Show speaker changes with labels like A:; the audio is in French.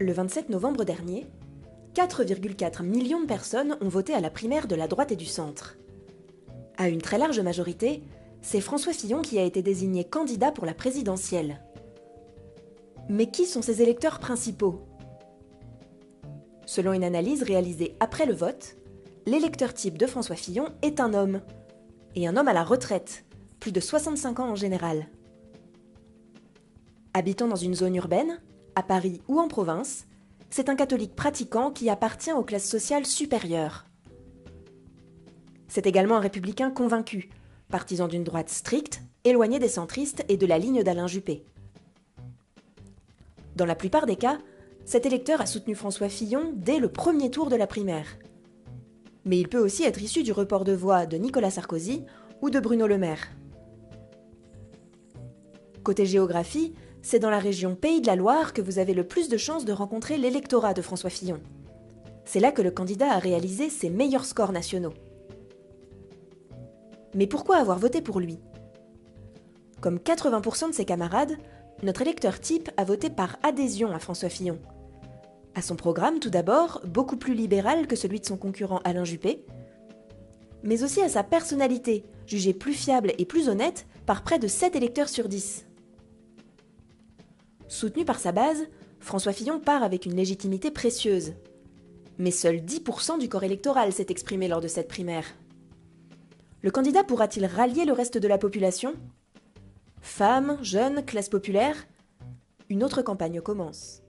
A: Le 27 novembre dernier, 4,4 millions de personnes ont voté à la primaire de la droite et du centre. À une très large majorité, c'est François Fillon qui a été désigné candidat pour la présidentielle. Mais qui sont ses électeurs principaux? Selon une analyse réalisée après le vote, l'électeur type de François Fillon est un homme. Et un homme à la retraite, plus de 65 ans en général. Habitant dans une zone urbaine, à Paris ou en province, c'est un catholique pratiquant qui appartient aux classes sociales supérieures. C'est également un républicain convaincu, partisan d'une droite stricte, éloigné des centristes et de la ligne d'Alain Juppé. Dans la plupart des cas, cet électeur a soutenu François Fillon dès le premier tour de la primaire. Mais il peut aussi être issu du report de voix de Nicolas Sarkozy ou de Bruno Le Maire. Côté géographie, c'est dans la région Pays de la Loire que vous avez le plus de chances de rencontrer l'électorat de François Fillon. C'est là que le candidat a réalisé ses meilleurs scores nationaux. Mais pourquoi avoir voté pour lui? Comme 80% de ses camarades, notre électeur type a voté par adhésion à François Fillon. À son programme, tout d'abord, beaucoup plus libéral que celui de son concurrent Alain Juppé, mais aussi à sa personnalité, jugée plus fiable et plus honnête par près de 7 électeurs sur 10. Soutenu par sa base, François Fillon part avec une légitimité précieuse. Mais seuls 10% du corps électoral s'est exprimé lors de cette primaire. Le candidat pourra-t-il rallier le reste de la population? Femmes, jeunes, classe populaire? Une autre campagne commence.